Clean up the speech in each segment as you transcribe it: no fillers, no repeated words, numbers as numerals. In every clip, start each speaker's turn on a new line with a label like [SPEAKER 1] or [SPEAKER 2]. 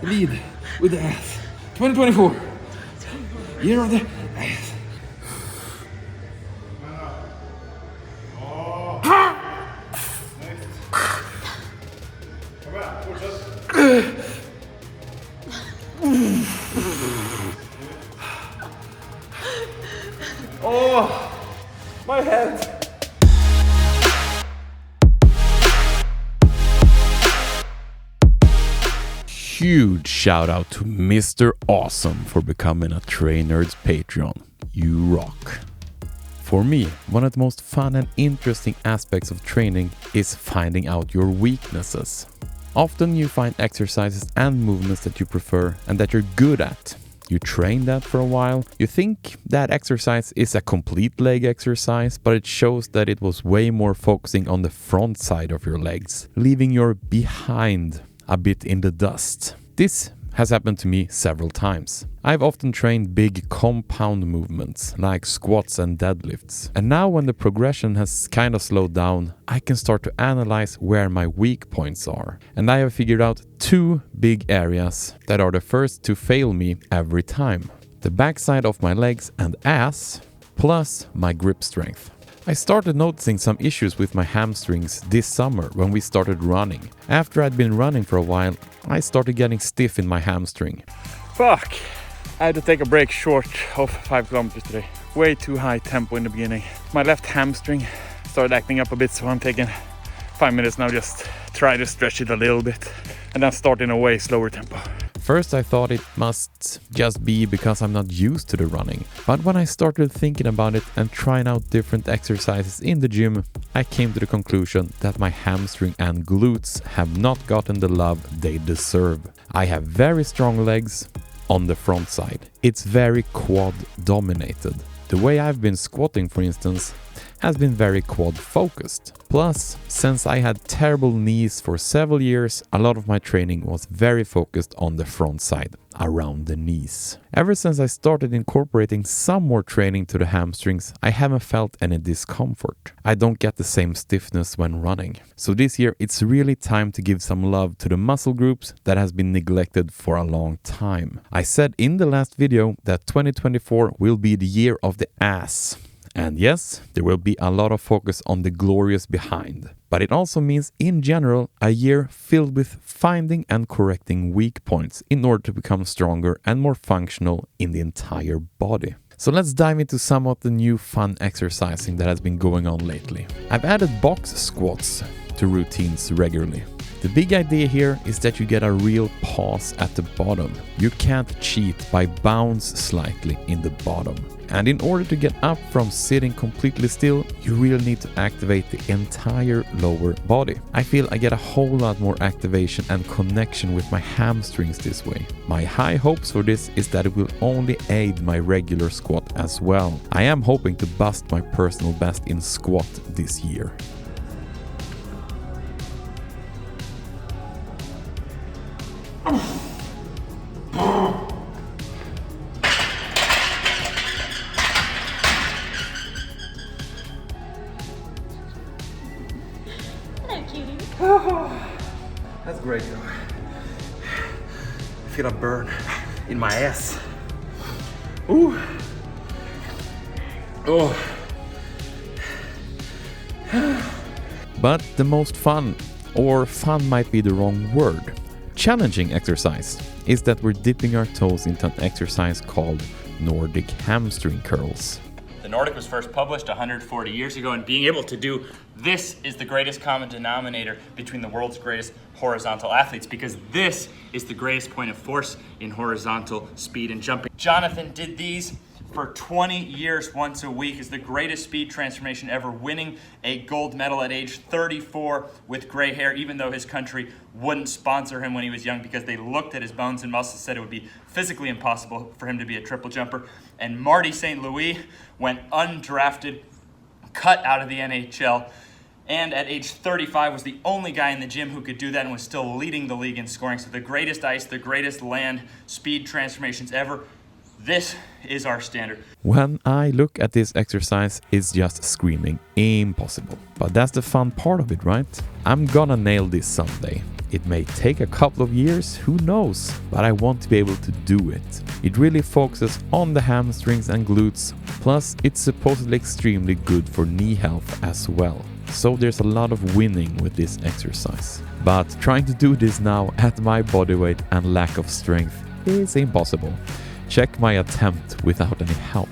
[SPEAKER 1] Lead with the ass. 2024. Year of the ass. Oh, my head.
[SPEAKER 2] Huge shout out to Mr. Awesome for becoming a Trainerds Patreon. You rock. For me, one of the most fun and interesting aspects of training is finding out your weaknesses. Often you find exercises and movements that you prefer and that you're good at. You train that for a while, you think that exercise is a complete leg exercise, but it shows that it was way more focusing on the front side of your legs, leaving your behind a bit in the dust. This has happened to me several times. I've often trained big compound movements like squats and deadlifts. And now when the progression has kind of slowed down, I can start to analyze where my weak points are. And I have figured out two big areas that are the first to fail me every time. The backside of my legs and ass, plus my grip strength. I started noticing some issues with my hamstrings this summer when we started running. After I'd been running for a while, I started getting stiff in my hamstring.
[SPEAKER 1] Fuck! I had to take a break short of 5 kilometers today. Way too high tempo in the beginning. My left hamstring started acting up a bit, so I'm taking 5 minutes now, just try to stretch it a little bit and then start in a way slower tempo.
[SPEAKER 2] First I thought it must just be because I'm not used to the running. But when I started thinking about it and trying out different exercises in the gym, I came to the conclusion that my hamstring and glutes have not gotten the love they deserve. I have very strong legs on the front side. It's very quad dominated. The way I've been squatting, for instance, has been very quad focused. Plus, since I had terrible knees for several years, a lot of my training was very focused on the front side, around the knees. Ever since I started incorporating some more training to the hamstrings, I haven't felt any discomfort. I don't get the same stiffness when running. So this year it's really time to give some love to the muscle groups that has been neglected for a long time. I said in the last video that 2024 will be the year of the ass. And yes, there will be a lot of focus on the glorious behind. But it also means, in general, a year filled with finding and correcting weak points in order to become stronger and more functional in the entire body. So let's dive into some of the new fun exercising that has been going on lately. I've added box squats to routines regularly. The big idea here is that you get a real pause at the bottom. You can't cheat by bounce slightly in the bottom. And in order to get up from sitting completely still, you really need to activate the entire lower body. I feel I get a whole lot more activation and connection with my hamstrings this way. My high hopes for this is that it will only aid my regular squat as well. I am hoping to bust my personal best in squat this year.
[SPEAKER 1] That's great though. I feel a burn in my ass. Ooh. Oh.
[SPEAKER 2] But the most fun, or fun might be the wrong word, challenging exercise is that we're dipping our toes into an exercise called Nordic hamstring curls.
[SPEAKER 3] The Nordic was first published 140 years ago, and being able to do this is the greatest common denominator between the world's greatest horizontal athletes, because this is the greatest point of force in horizontal speed and jumping. Jonathan did these for 20 years once a week, is the greatest speed transformation ever, winning a gold medal at age 34 with gray hair, even though his country wouldn't sponsor him when he was young because they looked at his bones and muscles, said it would be physically impossible for him to be a triple jumper. And Marty St. Louis went undrafted, cut out of the NHL, and at age 35 was the only guy in the gym who could do that and was still leading the league in scoring. So the greatest ice, the greatest land speed transformations ever. This is our standard.
[SPEAKER 2] When I look at this exercise, it's just screaming impossible. But that's the fun part of it, right? I'm gonna nail this someday. It may take a couple of years, who knows, but I want to be able to do it. It really focuses on the hamstrings and glutes, plus it's supposedly extremely good for knee health as well. So there's a lot of winning with this exercise. But trying to do this now at my body weight and lack of strength is impossible. Check my attempt without any help.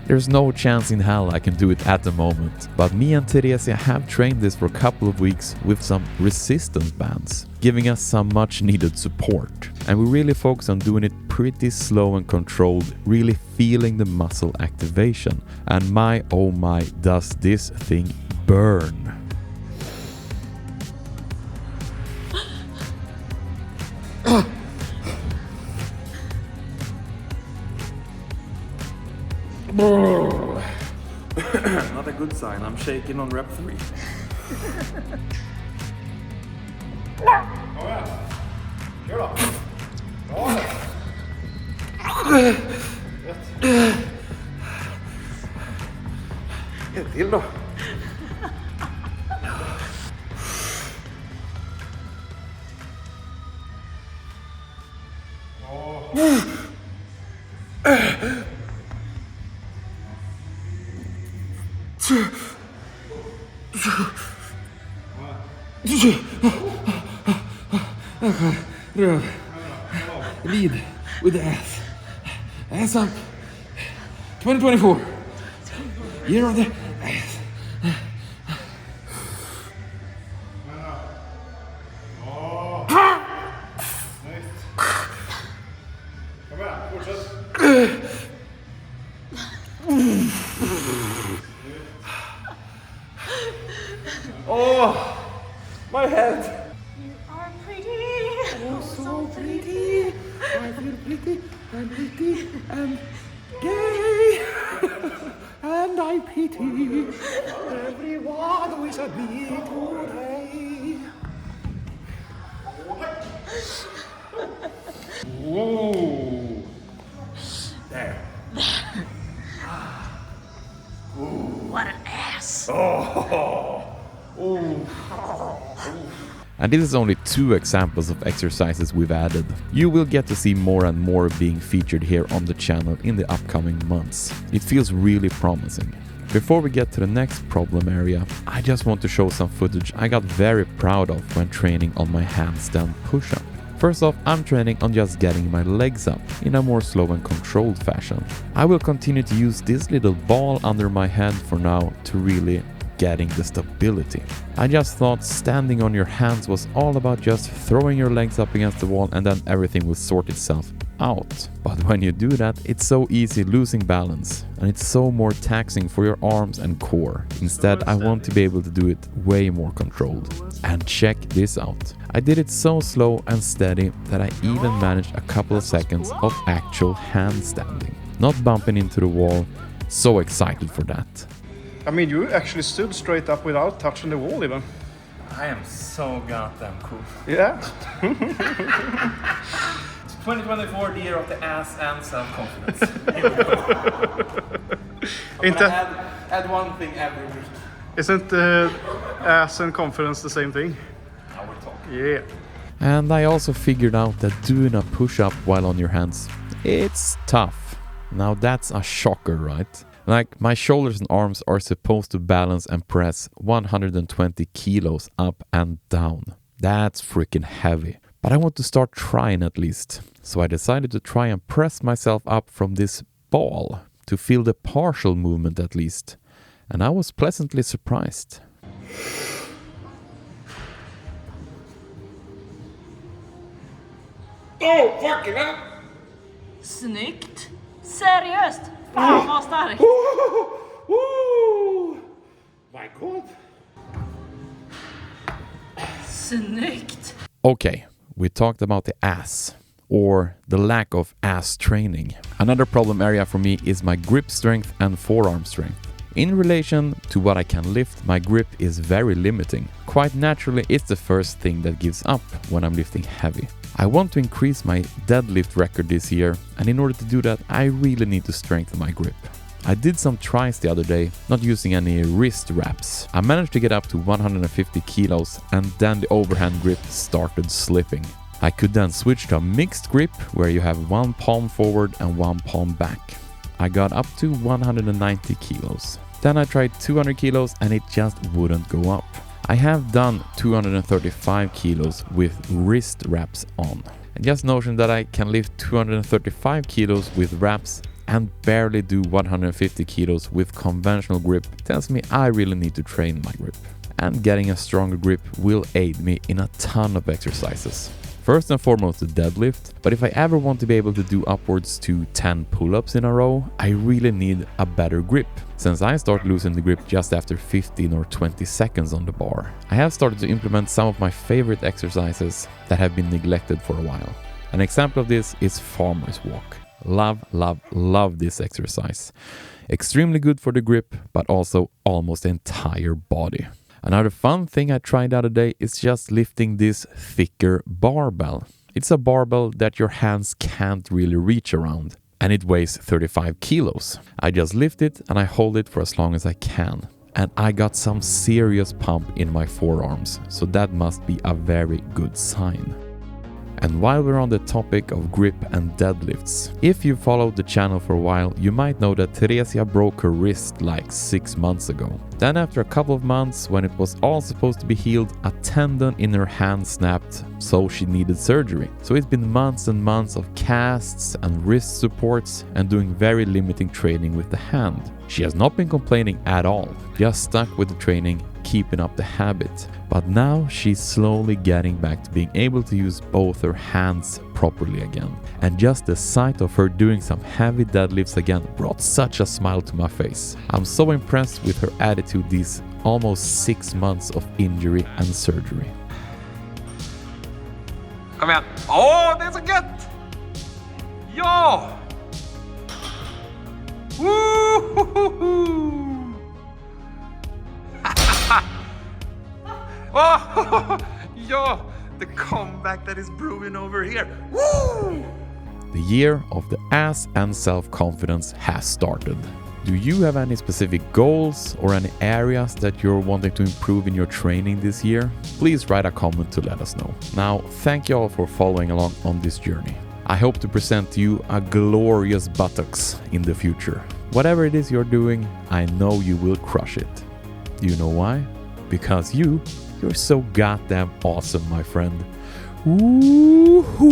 [SPEAKER 2] There's no chance in hell I can do it at the moment, but me and Theresia have trained this for a couple of weeks with some resistance bands, giving us some much needed support. And we really focus on doing it pretty slow and controlled, really feeling the muscle activation. And my oh my, does this thing burn.
[SPEAKER 1] Not a good sign. I'm shaking on rep 3.
[SPEAKER 4] Kör då!
[SPEAKER 1] Ett till då.
[SPEAKER 4] Lead with the ass. Ass up. 2024. Year of the ass.
[SPEAKER 1] Oh, my head.
[SPEAKER 5] You are pretty.
[SPEAKER 4] Oh, so pretty. I feel pretty and pretty and gay. And I pity everyone who is at me today. Whoa. There.
[SPEAKER 5] What an ass.
[SPEAKER 2] And this is only 2 examples of exercises we've added. You will get to see more and more being featured here on the channel in the upcoming months. It feels really promising. Before we get to the next problem area, I just want to show some footage I got very proud of when training on my handstand push-up. First off, I'm training on just getting my legs up in a more slow and controlled fashion. I will continue to use this little ball under my head for now to really getting the stability. I just thought standing on your hands was all about just throwing your legs up against the wall and then everything will sort itself out. But when you do that, it's so easy losing balance and it's so more taxing for your arms and core. Instead, I want to be able to do it way more controlled. And check this out. I did it so slow and steady that I even managed a couple of seconds of actual handstanding, not bumping into the wall. So excited for that.
[SPEAKER 4] I mean, you actually stood straight up without touching the wall even.
[SPEAKER 1] I am so goddamn cool.
[SPEAKER 4] Yeah.
[SPEAKER 1] 2024, the year of the ass and self-confidence. Add one thing every week.
[SPEAKER 4] Isn't ass and confidence the same thing?
[SPEAKER 1] Now we're talking.
[SPEAKER 4] Yeah.
[SPEAKER 2] And I also figured out that doing a push-up while on your hands, it's tough. Now that's a shocker, right? Like, my shoulders and arms are supposed to balance and press 120 kilos up and down. That's freaking heavy. But I want to start trying at least. So I decided to try and press myself up from this ball to feel the partial movement at least. And I was pleasantly surprised.
[SPEAKER 4] Oh, fucking hell!
[SPEAKER 5] Snyggt. Seriöst. Fan vad starkt.
[SPEAKER 4] My God.
[SPEAKER 5] Snyggt.
[SPEAKER 2] Okay, we talked about the ass, or the lack of ass training. Another problem area for me is my grip strength and forearm strength. In relation to what I can lift, my grip is very limiting. Quite naturally, it's the first thing that gives up when I'm lifting heavy. I want to increase my deadlift record this year, and in order to do that, I really need to strengthen my grip. I did some tries the other day, not using any wrist wraps. I managed to get up to 150 kilos, and then the overhand grip started slipping. I could then switch to a mixed grip where you have one palm forward and one palm back. I got up to 190 kilos. Then I tried 200 kilos and it just wouldn't go up. I have done 235 kilos with wrist wraps on. And just notion that I can lift 235 kilos with wraps and barely do 150 kilos with conventional grip tells me I really need to train my grip. And getting a stronger grip will aid me in a ton of exercises. First and foremost the deadlift, but if I ever want to be able to do upwards to 10 pull-ups in a row, I really need a better grip, since I start losing the grip just after 15 or 20 seconds on the bar. I have started to implement some of my favorite exercises that have been neglected for a while. An example of this is farmer's walk. Love this exercise. Extremely good for the grip, but also almost the entire body. Another fun thing I tried the other day is just lifting this thicker barbell. It's a barbell that your hands can't really reach around, and it weighs 35 kilos. I just lift it and I hold it for as long as I can. And I got some serious pump in my forearms, so that must be a very good sign. And while we're on the topic of grip and deadlifts, if you followed the channel for a while, you might know that Theresia broke her wrist like 6 months ago. Then after a couple of months, when it was all supposed to be healed, a tendon in her hand snapped, so she needed surgery. So it's been months and months of casts and wrist supports and doing very limiting training with the hand. She has not been complaining at all, just stuck with the training, keeping up the habit. But now she's slowly getting back to being able to use both her hands properly again. And just the sight of her doing some heavy deadlifts again brought such a smile to my face. I'm so impressed with her attitude these almost 6 months of injury and surgery.
[SPEAKER 6] Kom igen! Åh, det är så gött! Ja! Woo-hoo-hoo-hoo! Oh, yeah, the comeback that is brewing over here. Woo!
[SPEAKER 2] The year of the ass and self-confidence has started. Do you have any specific goals or any areas that you're wanting to improve in your training this year? Please write a comment to let us know. Now, thank you all for following along on this journey. I hope to present to you a glorious buttocks in the future. Whatever it is you're doing, I know you will crush it. Do you know why? Because you're so goddamn awesome, my friend. Woo-hoo!